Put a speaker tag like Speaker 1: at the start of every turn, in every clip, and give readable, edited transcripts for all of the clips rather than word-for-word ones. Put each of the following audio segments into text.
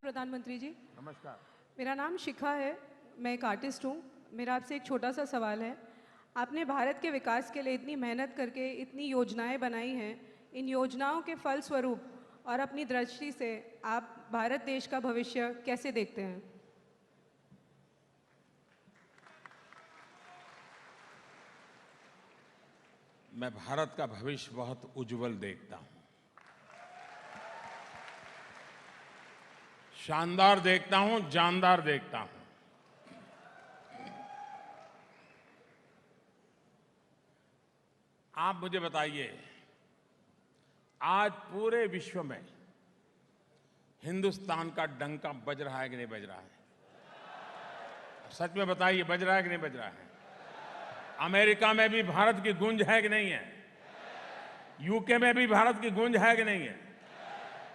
Speaker 1: प्रधानमंत्री जी।
Speaker 2: नमस्कार।
Speaker 1: मेरा नाम शिखा है, मैं एक आर्टिस्ट हूँ। मेरा आपसे एक छोटा सा सवाल है। आपने भारत के विकास के लिए इतनी मेहनत करके इतनी योजनाएं बनाई हैं, इन योजनाओं के फलस्वरूप और अपनी दृष्टि से आप भारत देश का भविष्य कैसे देखते हैं?
Speaker 2: मैं भारत का भविष्य बहुत उज्जवल देखता हूं, शानदार देखता हूं, जानदार देखता हूं। आप मुझे बताइए, आज पूरे विश्व में हिंदुस्तान का डंका बज रहा है कि नहीं बज रहा है? सच में बताइए, बज रहा है कि नहीं बज रहा है? अमेरिका में भी भारत की गूंज है कि नहीं है? यूके में भी भारत की गूंज है कि नहीं है?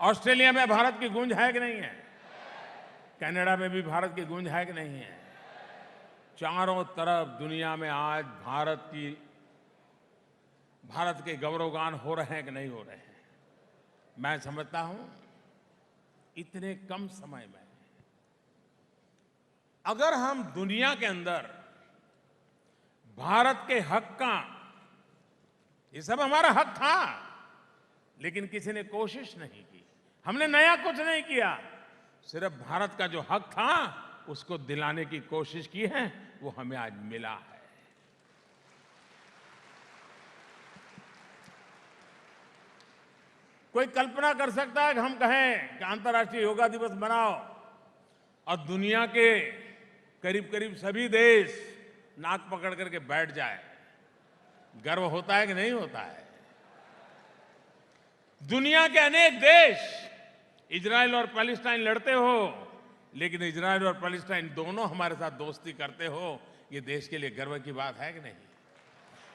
Speaker 2: ऑस्ट्रेलिया में भारत की गूंज है कि नहीं है? कनाडा में भी भारत की गूंज है कि नहीं है? चारों तरफ दुनिया में आज भारत के गौरवगान हो रहे हैं कि नहीं हो रहे हैं? मैं समझता हूं इतने कम समय में अगर हम दुनिया के अंदर भारत के हक का, ये सब हमारा हक था, लेकिन किसी ने कोशिश नहीं की, हमने नया कुछ नहीं किया, सिर्फ भारत का जो हक था उसको दिलाने की कोशिश की है, वो हमें आज मिला है। कोई कल्पना कर सकता है कि हम कहें कि अंतर्राष्ट्रीय योगा दिवस मनाओ और दुनिया के करीब करीब सभी देश नाक पकड़ करके बैठ जाए? गर्व होता है कि नहीं होता है? दुनिया के अनेक देश, इजराइल और पैलेस्टाइन लड़ते हो, लेकिन इजराइल और पैलेस्टाइन दोनों हमारे साथ दोस्ती करते हो, ये देश के लिए गर्व की बात है कि नहीं?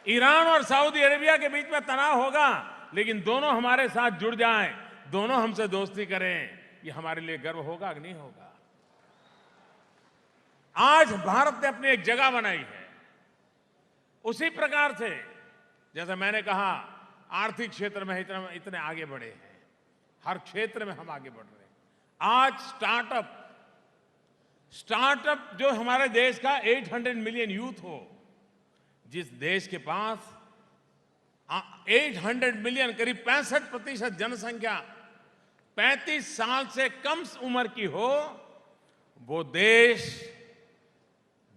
Speaker 2: ईरान और सऊदी अरेबिया के बीच में तनाव होगा, लेकिन दोनों हमारे साथ जुड़ जाएं, दोनों हमसे दोस्ती करें, ये हमारे लिए गर्व होगा कि नहीं होगा? आज भारत ने अपनी एक जगह बनाई है। उसी प्रकार से जैसे मैंने कहा, आर्थिक क्षेत्र में इतने आगे बढ़े हैं, हर क्षेत्र में हम आगे बढ़ रहे हैं। आज स्टार्टअप जो हमारे देश का 800 मिलियन यूथ हो, जिस देश के पास 800 मिलियन, करीब 65% जनसंख्या 35 साल से कम उम्र की हो, वो देश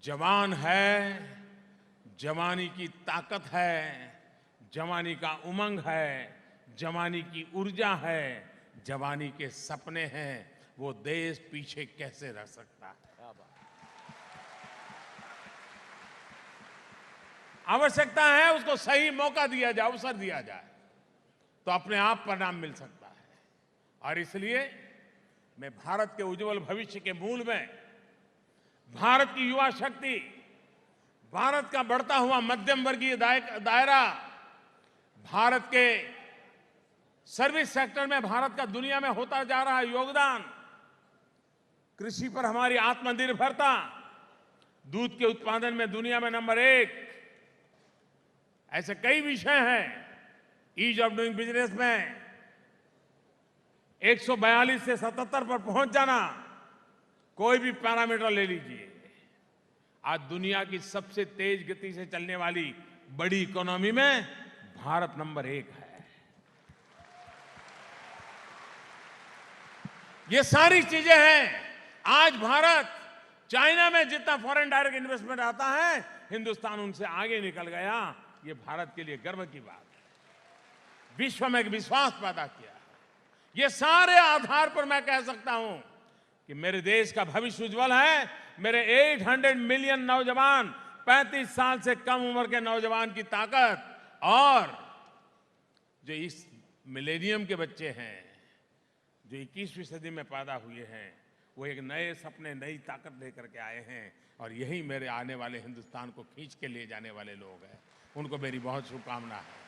Speaker 2: जवान है, जवानी की ताकत है, जवानी का उमंग है, जवानी की ऊर्जा है, जवानी के सपने हैं, वो देश पीछे कैसे रह सकता है? आवश्यकता है उसको सही मौका दिया जाए, अवसर दिया जाए, तो अपने आप परिणाम मिल सकता है। और इसलिए मैं भारत के उज्जवल भविष्य के मूल में भारत की युवा शक्ति, भारत का बढ़ता हुआ मध्यम वर्गीय दायरा, भारत के सर्विस सेक्टर में भारत का दुनिया में होता जा रहा योगदान, कृषि पर हमारी आत्मनिर्भरता, दूध के उत्पादन में दुनिया में नंबर 1, ऐसे कई विषय हैं। ईज ऑफ डूइंग बिजनेस में 142 से 77 पर पहुंच जाना, कोई भी पैरामीटर ले लीजिए, आज दुनिया की सबसे तेज गति से चलने वाली बड़ी इकोनॉमी में भारत नंबर 1 है। ये सारी चीजें हैं। आज भारत, चाइना में जितना फॉरेन डायरेक्ट इन्वेस्टमेंट आता है, हिंदुस्तान उनसे आगे निकल गया। ये भारत के लिए गर्व की बात है। विश्व में एक विश्वास पैदा किया। ये सारे आधार पर मैं कह सकता हूं कि मेरे देश का भविष्य उज्जवल है। मेरे 800 मिलियन नौजवान, 35 साल से कम उम्र के नौजवान की ताकत, और जो इस मिलेनियम के बच्चे हैं, जो 21वीं सदी में पैदा हुए हैं, वो एक नए सपने, नई ताकत लेकर के आए हैं, और यही मेरे आने वाले हिंदुस्तान को खींच के ले जाने वाले लोग हैं। उनको मेरी बहुत शुभकामना है।